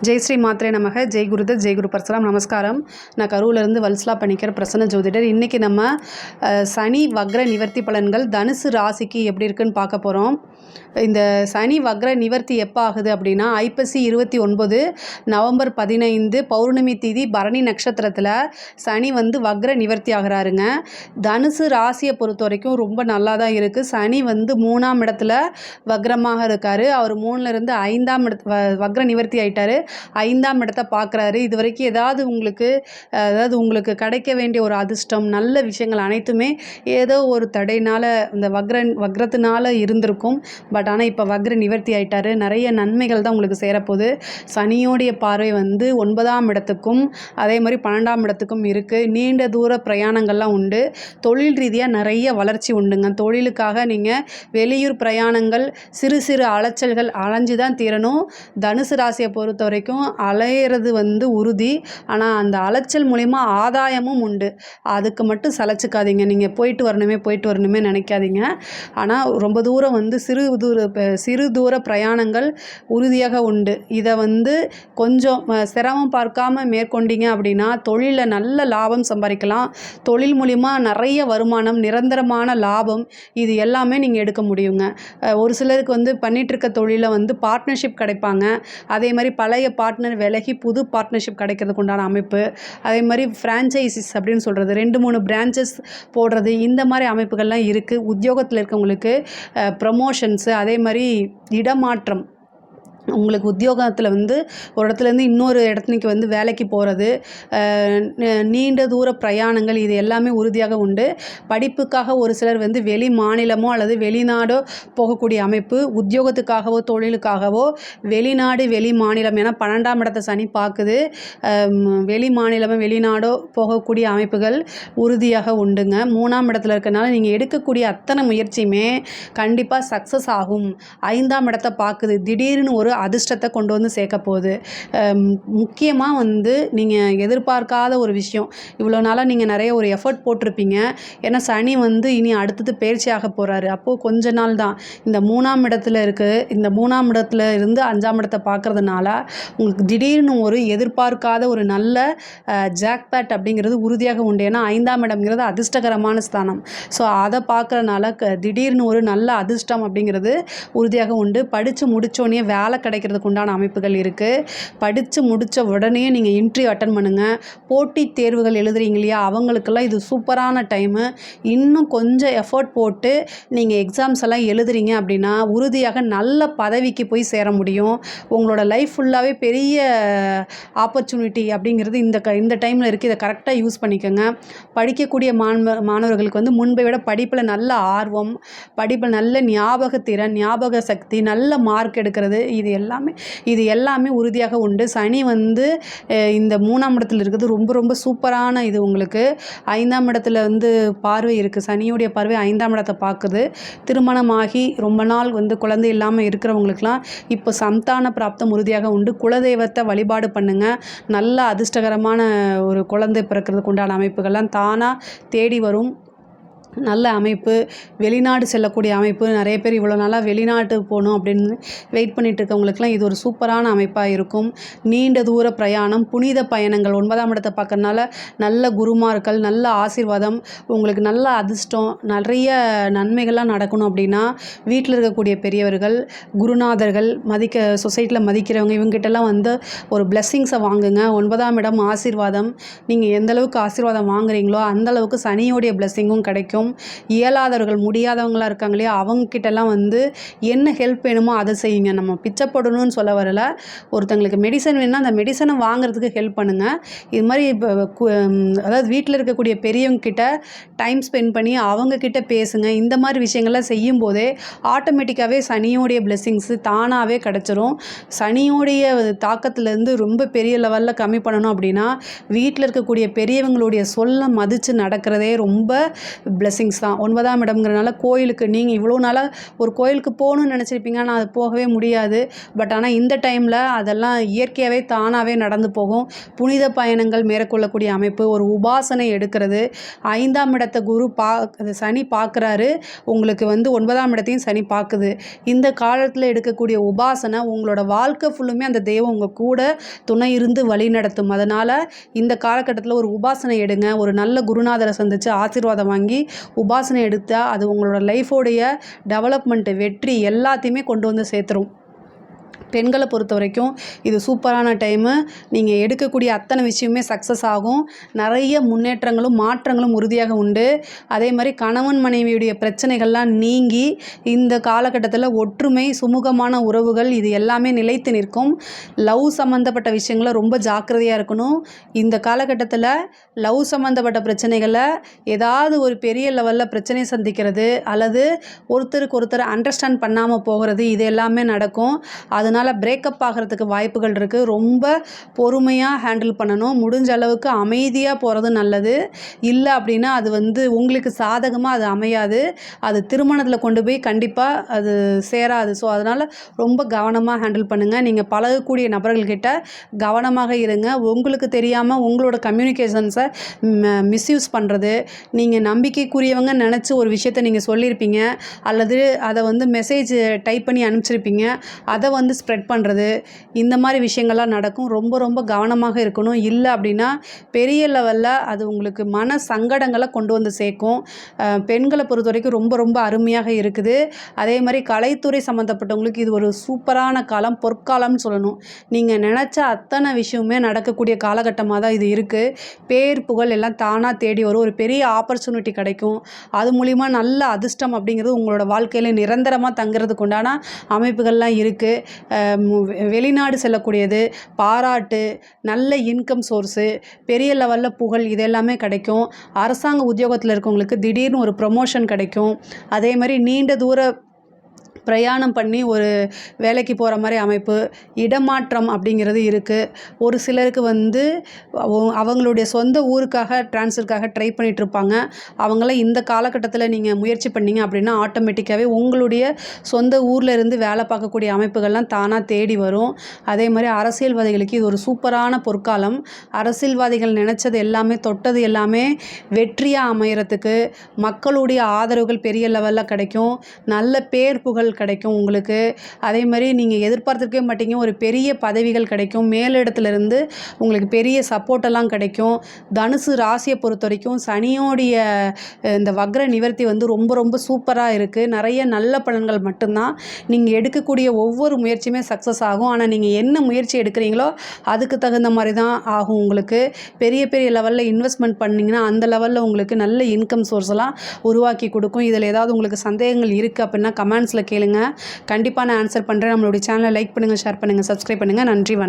ஜெய் ஸ்ரீ மாத்ரே நமக. ஜெய் குருதத், ஜெய் குரு பரசுராம். நமஸ்காரம். நான் கரூர்லேருந்து வல்சலா பணிக்கர், பிரசன்ன ஜோதிடர். இன்றைக்கி நம்ம சனி வக்ர நிவர்த்தி பலன்கள் தனுசு ராசிக்கு எப்படி இருக்குன்னு பார்க்க போகிறோம். இந்த சனி வக்ர நிவர்த்தி எப்போ ஆகுது அப்படின்னா ஐப்பசி 29 நவம்பர் 15 பௌர்ணமி திதி பரணி நட்சத்திரத்தில் சனி வக்ர நிவர்த்தி ஆகிறாருங்க. தனுசு ராசியை பொறுத்த வரைக்கும் ரொம்ப நல்லா தான் இருக்குது. சனி 3ஆம் இடத்துல வக்ரமாக இருக்கார். அவர் 3லேருந்து 5ஆம் வக்ர நிவர்த்தி ஆகிட்டார். 5ஆம் இடத்தை பார்க்குறாரு. இது வரைக்கும் உங்களுக்கு கிடைக்க வேண்டிய ஒரு அதிர்ஷ்டம், நல்ல விஷயங்கள் அனைத்துமே ஏதோ ஒரு தடையினால் இந்த வக்ரத்தினால இருந்திருக்கும். பட் ஆனால் இப்போ வக்ர நிவர்த்தி ஆகிட்டார். நிறைய நன்மைகள் தான் உங்களுக்கு சேரப்போகுது. சனியோடைய பார்வை 9ஆம் இடத்துக்கும் அதே மாதிரி 12ஆம் இடத்துக்கும் இருக்குது. நீண்ட தூர பிரயாணங்கள்லாம் உண்டு. தொழில் ரீதியாக நிறைய வளர்ச்சி உண்டுங்க. தொழிலுக்காக நீங்கள் வெளியூர் பிரயாணங்கள், சிறு சிறு அலைச்சல்கள் அலைஞ்சு தான் தீரணும். தனுசு ராசியை பொறுத்த வரைக்கும் அலையிறது உறுதி. ஆனால் அந்த அலைச்சல் மூலிமா ஆதாயமும் உண்டு. அதுக்கு மட்டும் சளைச்சிக்காதீங்க. நீங்கள் போயிட்டு வரணுமே நினைக்காதீங்க. ஆனால் ரொம்ப தூரம் சிறு தூர பிரயாணங்கள் உறுதியாக உண்டு. இதை கொஞ்சம் சிரமம் பார்க்காம மேற்கொண்டீங்க அப்படின்னா தொழிலில் நல்ல லாபம் சம்பாதிக்கலாம். தொழில் மூலிமா நிறைய வருமானம், நிரந்தரமான லாபம், இது எல்லாமே நீங்கள் எடுக்க முடியுங்க. ஒரு சிலருக்கு பண்ணிகிட்ருக்க தொழிலில் பார்ட்னர்ஷிப் கிடைப்பாங்க. அதே மாதிரி பழைய பார்ட்னர் விலகி புது பார்ட்னர்ஷிப் கிடைக்கிறதுக்கு உண்டான அமைப்பு, அதே மாதிரி ஃப்ரான்ச்சைசிஸ் அப்படின்னு சொல்கிறது, 2-3 பிரான்ச்சஸ் போடுறது, இந்த மாதிரி அமைப்புகள்லாம் இருக்குது. உத்தியோகத்தில் இருக்கவங்களுக்கு ப்ரமோஷன்ஸு, அதே மாதிரி இடமாற்றம், உங்களுக்கு உத்தியோகத்தில் ஒரு இடத்துலேருந்து இன்னொரு இடத்துக்கு வேலைக்கு போகிறது, நீண்ட தூர பிரயாணங்கள், இது எல்லாமே உறுதியாக உண்டு. படிப்புக்காக ஒரு சிலர் வெளி மாநிலமோ அல்லது வெளிநாடோ போகக்கூடிய அமைப்பு, உத்தியோகத்துக்காகவோ தொழிலுக்காகவோ வெளிநாடு வெளி மாநிலம், ஏன்னா 12ஆம் இடத்தை சனி பார்க்குது. வெளி மாநிலமோ வெளிநாடோ போகக்கூடிய அமைப்புகள் உறுதியாக உண்டுங்க. 3ஆம் இடத்துல இருக்கனால நீங்கள் எடுக்கக்கூடிய அத்தனை முயற்சியுமே கண்டிப்பாக சக்ஸஸ் ஆகும். 5ஆம் இடத்தை பார்க்குது. திடீர்னு ஒரு அதிர்ஷ்டத்தை கொண்டு சேர்க்க போகுது. முக்கியமாக நீங்கள் எதிர்பார்க்காத ஒரு விஷயம், இவ்வளோ நாளாக நீங்கள் நிறைய ஒரு எஃபர்ட் போட்டிருப்பீங்க. ஏன்னா சனி இனி அடுத்தது பயிற்சி ஆக போகிறாரு. அப்போது கொஞ்ச நாள் தான் இந்த 3ஆம் இடத்துல இருக்குது. இந்த 3ஆம் இடத்துல இருந்து 5ஆம் இடத்தை பார்க்குறதுனால உங்களுக்கு திடீர்னு ஒரு எதிர்பார்க்காத ஒரு நல்ல ஜாக்பேட் அப்படிங்கிறது உறுதியாக உண்டு. ஏன்னா 5ஆம் இடம்ங்கிறது அதிர்ஷ்டகரமான ஸ்தானம். ஸோ அதை பார்க்குறதுனால திடீர்னு ஒரு நல்ல அதிர்ஷ்டம் அப்படிங்கிறது உறுதியாக உண்டு. படித்து முடித்தோடனே வேலை கிடைக்கிறதுக்கு உண்டான அமைப்புகள் இருக்குது. படித்து முடித்த உடனே நீங்கள் இன்டர்வியூ அட்டன் பண்ணுங்கள். போட்டித் தேர்வுகள் எழுதுறீங்க இல்லையா, அவங்களுக்கெல்லாம் இது சூப்பரான டைமு. இன்னும் கொஞ்சம் எஃபர்ட் போட்டு நீங்கள் எக்ஸாம்ஸ் எல்லாம் எழுதுறீங்க அப்படின்னா உறுதியாக நல்ல பதவிக்கு போய் சேர முடியும். உங்களோட லைஃப் ஃபுல்லாகவே பெரிய ஆப்பர்ச்சுனிட்டி அப்படிங்கிறது இந்த டைமில் இருக்குது. இதை கரெக்டாக யூஸ் பண்ணிக்கோங்க. படிக்கக்கூடிய மாணவர்களுக்கு முன்பை விட படிப்பில் நல்ல ஆர்வம், படிப்பில் நல்ல ஞாபகத்திறன், ஞாபக சக்தி, நல்ல மார்க் எடுக்கிறது, இது எல்லாமே உறுதியாக உண்டு. சனி இந்த 3ஆம் இடத்துல இருக்கிறது ரொம்ப ரொம்ப சூப்பரான இது. உங்களுக்கு 5ஆம் இடத்துல பார்வை இருக்குது. சனியுடைய பார்வை 5ஆம் இடத்தை பார்க்குது. திருமணமாகி ரொம்ப நாள் குழந்தை இல்லாமல் இருக்கிறவங்களுக்கெல்லாம் இப்போ சந்தான பிராப்தம் உறுதியாக உண்டு. குலதெய்வத்தை வழிபாடு பண்ணுங்கள். நல்ல அதிர்ஷ்டகரமான ஒரு குழந்தை பிறக்கிறதுக்கு உண்டான அமைப்புகள்லாம் தானாக தேடி வரும். நல்ல அமைப்பு. வெளிநாடு செல்லக்கூடிய அமைப்பு. நிறைய பேர் இவ்வளோ நாளாக வெளிநாட்டுக்கு போகணும் அப்படின்னு வெயிட் பண்ணிட்டு இருக்கவங்களுக்குலாம் இது ஒரு சூப்பரான அமைப்பாக இருக்கும். நீண்ட தூர பிரயாணம், புனித பயணங்கள், 9ஆம் இடத்தை பார்க்கறதுனால நல்ல குருமார்கள், நல்ல ஆசீர்வாதம், உங்களுக்கு நல்ல அதிர்ஷ்டம், நிறைய நன்மைகள்லாம் நடக்கணும் அப்படின்னா வீட்டில் இருக்கக்கூடிய பெரியவர்கள், குருநாதர்கள், சொசைட்டியில் மதிக்கிறவங்க, இவங்ககிட்டலாம் ஒரு பிளெஸ்ஸிங்ஸை வாங்குங்க. 9ஆம் இடம் ஆசீர்வாதம். நீங்கள் எந்தளவுக்கு ஆசீர்வாதம் வாங்குறீங்களோ அந்தளவுக்கு சனியோடைய பிளெஸ்ஸிங்கும் கிடைக்கும். இயலாதவர்கள், முடியாதவங்களாக இருக்காங்க இல்லையா, அவங்கக்கிட்டலாம் என்ன ஹெல்ப் வேணுமோ அதை செய்யுங்க. நம்ம பிச்சைப்படணும்னு சொல்ல வரல. ஒருத்தங்களுக்கு மெடிசன் வேணும்னா அந்த மெடிசனை வாங்குறதுக்கு ஹெல்ப் பண்ணுங்கள். இது மாதிரி அதாவது வீட்டில் இருக்கக்கூடிய பெரியவங்க கிட்ட டைம் ஸ்பெண்ட் பண்ணி அவங்கக்கிட்ட பேசுங்க. இந்த மாதிரி விஷயங்கள்லாம் செய்யும் போதே ஆட்டோமேட்டிக்காகவே சனியோடைய பிளெஸ்ஸிங்ஸு தானாகவே கிடச்சிரும். சனியோடைய தாக்கத்துலேருந்து ரொம்ப பெரிய லெவலில் கம்மி பண்ணணும் அப்படின்னா வீட்டில் இருக்கக்கூடிய பெரியவங்களுடைய சொல்ல மதித்து நடக்கிறதே ரொம்ப பிளெஸ்ஸிங்ஸ் தான். 9ஆம் இடம்ங்கிறனால கோயிலுக்கு நீங்கள் இவ்வளோ நாளாக ஒரு கோயிலுக்கு போகணும்னு நினச்சிருப்பீங்க. ஆனால் அது போகவே முடியாது. பட் ஆனால் இந்த டைமில் அதெல்லாம் இயற்கையாகவே தானாகவே நடந்து போகும். புனித பயணங்கள் மேற்கொள்ளக்கூடிய அமைப்பு, ஒரு உபாசனை எடுக்கிறது. 5ஆம் இடத்தை சனி பார்க்குறாரு. உங்களுக்கு வந்து 9ஆம் இடத்தையும் சனி பார்க்குது. இந்த காலத்தில் எடுக்கக்கூடிய உபாசனை உங்களோட வாழ்க்கை ஃபுல்லுமே அந்த தெய்வம் உங்கள் கூட துணை இருந்து வழி நடத்தும். அதனால் இந்த காலகட்டத்தில் ஒரு உபாசனை எடுங்க. ஒரு நல்ல குருநாதரை சந்தித்து ஆசீர்வாதம் வாங்கி உபாசனை எடுத்தால் அது உங்களோட லைஃபோடைய டெவலப்மெண்ட்டு, வெற்றி எல்லாத்தையுமே கொண்டு வந்து சேர்த்துரும். பெண்களை பொறுத்த வரைக்கும் இது சூப்பரான டைமு. நீங்கள் எடுக்கக்கூடிய அத்தனை விஷயமே சக்ஸஸ் ஆகும். நிறைய முன்னேற்றங்களும் மாற்றங்களும் உறுதியாக உண்டு. அதே மாதிரி கணவன் மனைவியுடைய பிரச்சனைகள்லாம் நீங்கி இந்த காலகட்டத்தில் ஒற்றுமை, சுமூகமான உறவுகள் இது எல்லாமே நிலைத்து நிற்கும். லவ் சம்மந்தப்பட்ட விஷயங்களை ரொம்ப ஜாக்கிரதையாக இருக்கணும். இந்த காலகட்டத்தில் லவ் சம்மந்தப்பட்ட பிரச்சனைகளை ஏதாவது ஒரு பெரிய லெவலில் பிரச்சனை சந்திக்கிறது அல்லது ஒருத்தருக்கு ஒருத்தர் அண்டர்ஸ்டாண்ட் பண்ணாமல் போகிறது இது எல்லாமே நடக்கும். அதனால் பிரேக்கப் ஆகிறதுக்கு வாய்ப்புகள் இருக்குது. ரொம்ப பொறுமையாக ஹேண்டில் பண்ணணும். முடிஞ்ச அளவுக்கு அமைதியாக போகிறது நல்லது. இல்லை அப்படின்னா அது வந்து உங்களுக்கு சாதகமாக அது அமையாது. அது திருமணத்தில் கொண்டு போய் கண்டிப்பாக அது சேராது. ஸோ அதனால் ரொம்ப கவனமாக ஹேண்டில் பண்ணுங்கள். நீங்கள் பழகக்கூடிய நபர்கள்கிட்ட கவனமாக இருங்க. உங்களுக்கு தெரியாமல் உங்களோட கம்யூனிகேஷன்ஸை மிஸ்யூஸ் பண்ணுறது, நீங்கள் நம்பிக்கைக்குரியவங்க நினச்சி ஒரு விஷயத்தை நீங்கள் சொல்லியிருப்பீங்க அல்லது அதை வந்து மெசேஜ் டைப் பண்ணி அனுப்பிச்சிருப்பீங்க, அதை வந்து ஸ்ப்ரெட் பண்ணுறது, இந்த மாதிரி விஷயங்கள்லாம் நடக்கும். ரொம்ப ரொம்ப கவனமாக இருக்கணும். இல்லை அப்படின்னா பெரிய லெவலில் அது உங்களுக்கு மன சங்கடங்களை கொண்டு வந்து சேர்க்கும். பெண்களை பொறுத்த வரைக்கும் ரொம்ப ரொம்ப அருமையாக இருக்குது. அதே மாதிரி கலைத்துறை சம்மந்தப்பட்டவங்களுக்கு இது ஒரு சூப்பரான காலம், பொற்காலம்னு சொல்லணும். நீங்கள் நினச்ச அத்தனை விஷயமே நடக்கக்கூடிய காலகட்டமாக தான் இது இருக்குது. பேர் புகழ் எல்லாம் தானாக தேடி வரும். ஒரு பெரிய ஆப்பர்ச்சுனிட்டி கிடைக்கும். அது மூலிமா நல்ல அதிர்ஷ்டம் அப்படிங்கிறது உங்களோட வாழ்க்கையில் நிரந்தரமாக தங்குறதுக்கு உண்டான அமைப்புகள்லாம் இருக்குது. வெளிநாடு செல்லக்கூடியது, பாராட்டு, நல்ல இன்கம் சோர்ஸு, பெரிய லெவலில் புகழ் இது எல்லாமே கிடைக்கும். அரசாங்க உத்தியோகத்தில் இருக்கவங்களுக்கு திடீர்னு ஒரு ப்ரொமோஷன் கிடைக்கும். அதே மாதிரி நீண்ட தூர பிரயாணம் பண்ணி ஒரு வேலைக்கு போகிற மாதிரி அமைப்பு, இடமாற்றம் அப்படிங்கிறது இருக்குது. ஒரு சிலருக்கு வந்து அவங்களுடைய சொந்த ஊருக்காக ட்ரான்ஸ்ஃபருக்காக ட்ரை பண்ணிகிட்ருப்பாங்க. அவங்களாம் இந்த காலகட்டத்தில் நீங்கள் முயற்சி பண்ணிங்க அப்படின்னா ஆட்டோமேட்டிக்காகவே உங்களுடைய சொந்த ஊரில் இருந்து வேலை பார்க்கக்கூடிய அமைப்புகள்லாம் தானாக தேடி வரும். அதே மாதிரி அரசியல்வாதிகளுக்கு இது ஒரு சூப்பரான பொற்காலம். அரசியல்வாதிகள் நினச்சது எல்லாமே, தொட்டது எல்லாமே வெற்றியாக அமையறதுக்கு மக்களுடைய ஆதரவுகள் பெரிய லெவலில் கிடைக்கும். நல்ல பேர் புகழ் கிடைக்கும் உங்களுக்கு. அதே மாதிரி நீங்கள் எதிர்பார்த்துருக்கவே மாட்டீங்க, ஒரு பெரிய பதவிகள் கிடைக்கும். மேலிடத்துலேருந்து உங்களுக்கு பெரிய சப்போர்ட் எல்லாம் கிடைக்கும். தனுசு ராசியை பொறுத்த வரைக்கும் சனியோடைய இந்த வக்ர நிவர்த்தி வந்து ரொம்ப ரொம்ப சூப்பராக இருக்குது. நிறைய நல்ல பலன்கள் மட்டும்தான். நீங்கள் எடுக்கக்கூடிய ஒவ்வொரு முயற்சியுமே சக்ஸஸ் ஆகும். ஆனால் நீங்கள் என்ன முயற்சி எடுக்கிறீங்களோ அதுக்கு தகுந்த மாதிரி தான் ஆகும். உங்களுக்கு பெரிய பெரிய லெவலில் இன்வெஸ்ட்மெண்ட் பண்ணிங்கன்னா அந்த லெவலில் உங்களுக்கு நல்ல இன்கம் சோர்ஸ் எல்லாம் உருவாக்கி கொடுக்கும். இதில் ஏதாவது உங்களுக்கு சந்தேகங்கள் இருக்குது அப்படின்னா கமெண்ட்ஸில் கேளுங்க. கண்டிப்பாக நான் ஆன்சர் பண்ணுறேன். நம்மளுடைய சேனலை லைக் பண்ணுங்கள், ஷேர் பண்ணுங்கள், சப்ஸ்கிரைப் பண்ணுங்கள். நன்றி, வணக்கம்.